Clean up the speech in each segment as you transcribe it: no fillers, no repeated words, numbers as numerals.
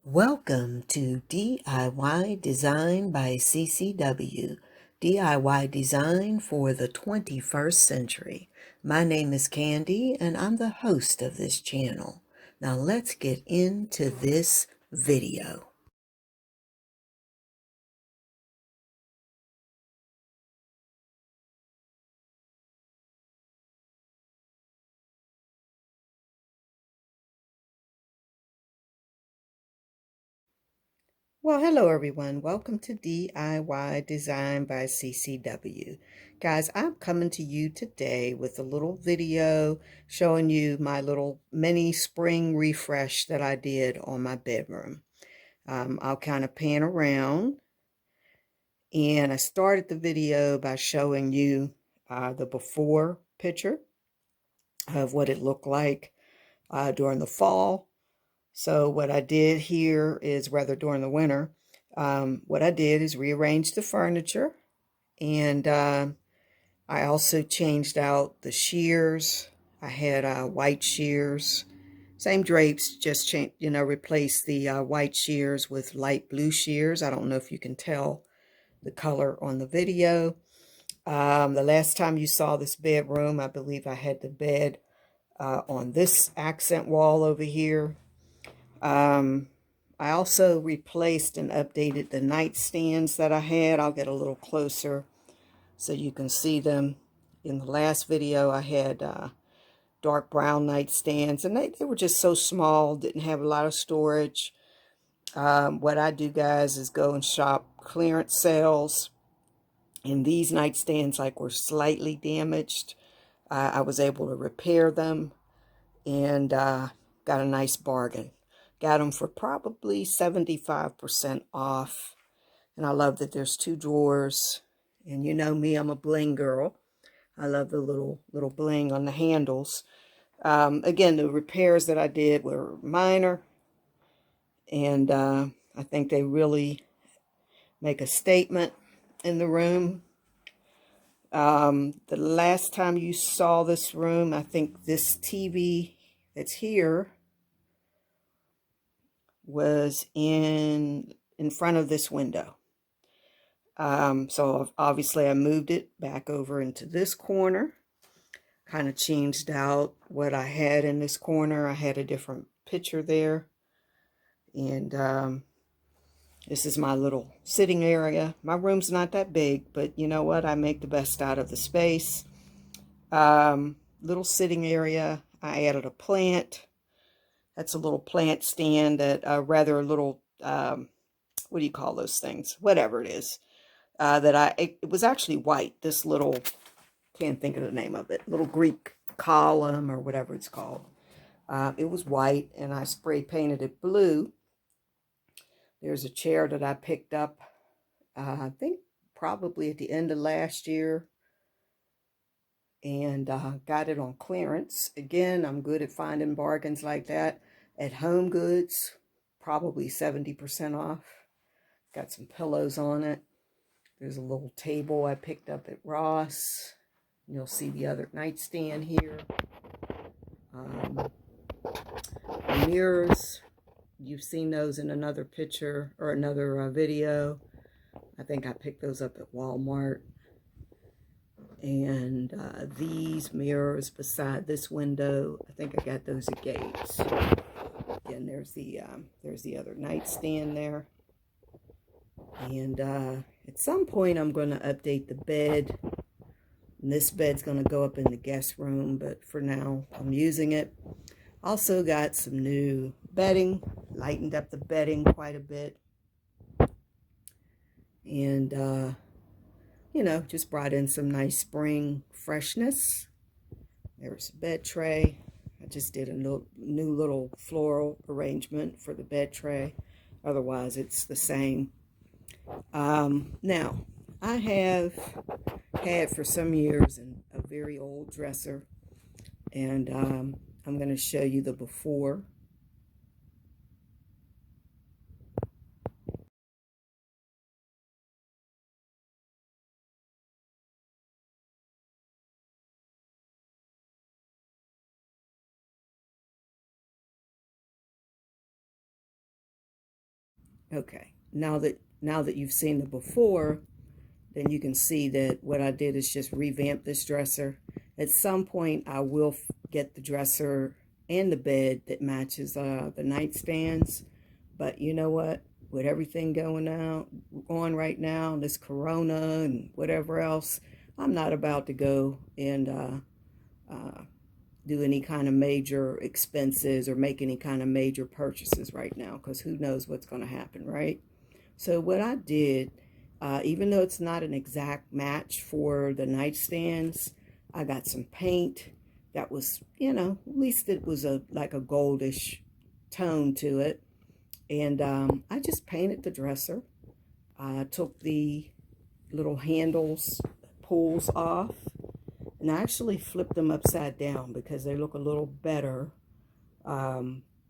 Welcome to DIY Design by CCW, DIY Design for the 21st Century. My name is Candy and I'm the host of this channel. Now let's get into this video. Well, hello everyone. Welcome to DIY Design by CCW. Guys, I'm coming to you today with a little video showing you my little mini spring refresh that I did on my bedroom. I'll kind of pan around, and I started the video by showing you the before picture of what it looked like during the fall. So what I did here is, rather during the winter, what I did is rearrange the furniture, and I also changed out the shears. I had white shears, same drapes, just replace the white shears with light blue shears. I don't know if you can tell the color on the video. The last time you saw this bedroom, I believe I had the bed on this accent wall over here. I also replaced and updated the nightstands that I had. I'll get a little closer so you can see them. In the last video, I had dark brown nightstands, and they were just so small, didn't have a lot of storage. What I do, guys, is go and shop clearance sales, and these nightstands were slightly damaged. I was able to repair them, and got a nice bargain. Got them for probably 75% off. And I love that there's two drawers. And you know me, I'm a bling girl. I love the little bling on the handles. Again, the repairs that I did were minor. And I think they really make a statement in the room. The last time you saw this room, I think this TV that's here was in front of this window. So obviously I moved it back over into this corner, kind of changed out what I had in this corner. I had a different picture there. And this is my little sitting area. My room's not that big, but you know what? I make the best out of the space. Little sitting area. I added a plant. That's a little plant stand that rather a little, what do you call those things? Whatever it is. It was actually white. This little, can't think of the name of it, little Greek column or whatever it's called. It was white, and I spray painted it blue. There's a chair that I picked up, I think probably at the end of last year, and got it on clearance. Again, I'm good at finding bargains like that at Home Goods, probably 70% off. Got some pillows on it. There's a little table I picked up at Ross. You'll see the other nightstand here. Mirrors, you've seen those in another picture or another video. I think I picked those up at Walmart. And these mirrors beside this window, I think I got those at Gates. Again, there's the other nightstand there. And at some point, I'm going to update the bed. And this bed's going to go up in the guest room, but for now, I'm using it. Also got some new bedding, lightened up the bedding quite a bit. And, you know, just brought in some nice spring freshness. There's a bed tray. I just did a new little floral arrangement for the bed tray. Otherwise, it's the same. Now, I have had for some years a very old dresser, and I'm going to show you the before. Okay, now that you've seen the before, then you can see that what I did is just revamp this dresser. At some point, I will get the dresser and the bed that matches the nightstands. But you know what? With everything on right now, this corona and whatever else, I'm not about to go and do any kind of major expenses or make any kind of major purchases right now, because who knows what's going to happen, right? So what I did, even though it's not an exact match for the nightstands, I got some paint that was, at least it was like a goldish tone to it. And I just painted the dresser. I took the little handles, pulls off, and I actually flipped them upside down because they look a little better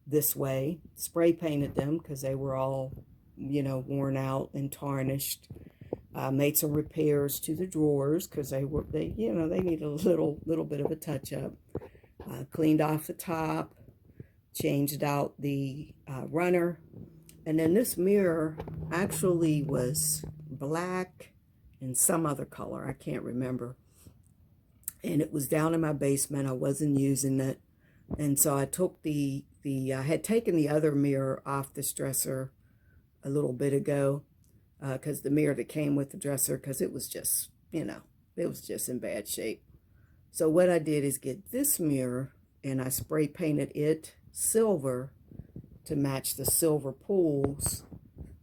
this way. Spray painted them because they were all, worn out and tarnished. Made some repairs to the drawers because they need a little bit of a touch up. Cleaned off the top, changed out the runner, and then this mirror actually was black and some other color, I can't remember. And it was down in my basement. I wasn't using it, and so I took I had taken the other mirror off this dresser a little bit ago, because the mirror that came with the dresser, because it was just, it was just in bad shape. So what I did is get this mirror, and I spray painted it silver to match the silver pulls,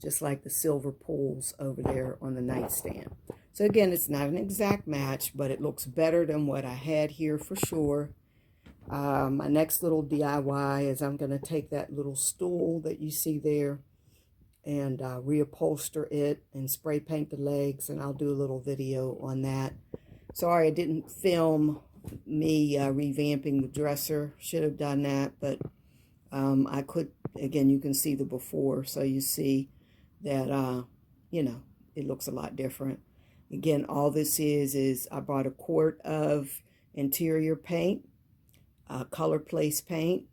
just like the silver pulls over there on the nightstand. So again, it's not an exact match, but it looks better than what I had here for sure. My next little DIY is I'm going to take that little stool that you see there and reupholster it and spray paint the legs, and I'll do a little video on that. Sorry I didn't film me revamping the dresser. Should have done that, but I could. Again, you can see the before, so you see that it looks a lot different. Again, all this is I bought a quart of interior paint, color place paint,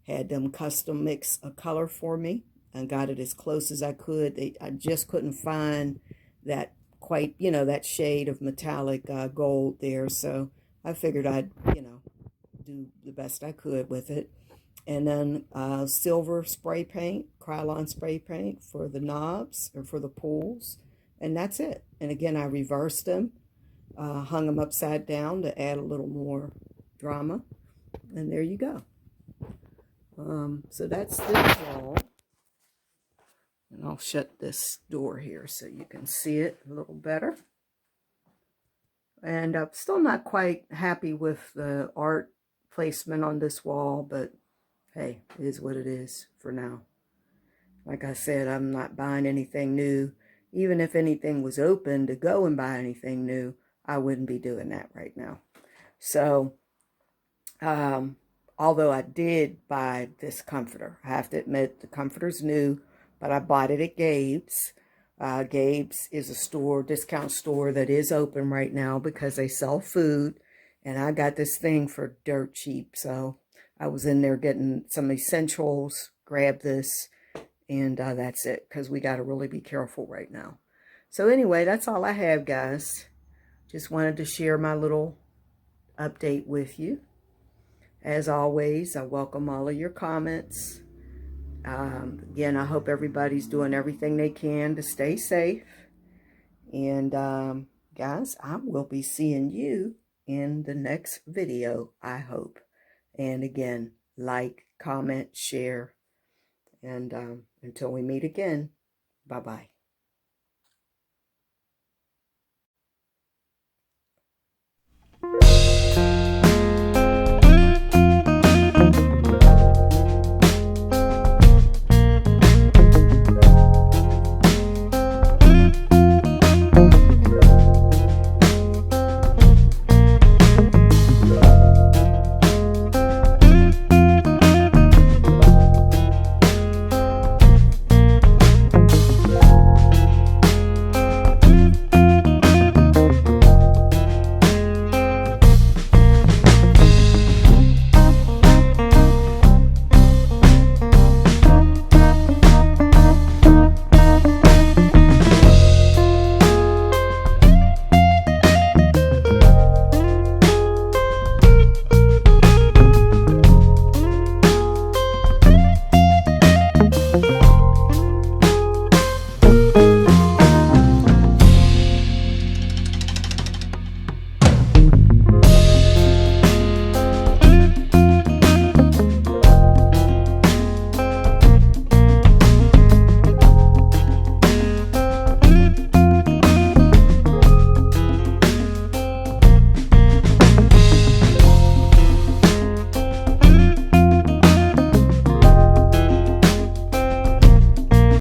had them custom mix a color for me, and got it as close as I could. I just couldn't find that quite, that shade of metallic gold there. So I figured I'd, do the best I could with it. And then silver spray paint, Krylon spray paint for the knobs or for the pulls. And that's it. And again, I reversed them, hung them upside down to add a little more drama. And there you go. So that's this wall. And I'll shut this door here so you can see it a little better. And I'm still not quite happy with the art placement on this wall, but hey, it is what it is for now. Like I said, I'm not buying anything new. Even if anything was open to go and buy anything new, I wouldn't be doing that right now. So, although I did buy this comforter, I have to admit the comforter's new, but I bought it at Gabe's. Gabe's is a discount store that is open right now because they sell food, and I got this thing for dirt cheap. So I was in there getting some essentials, grabbed this, and that's it, because we got to really be careful right now. So anyway, that's all I have, guys. Just wanted to share my little update with you. As always, I welcome all of your comments. Again, I hope everybody's doing everything they can to stay safe. And guys, I will be seeing you in the next video, I hope. And again, like, comment, share. And until we meet again, bye-bye.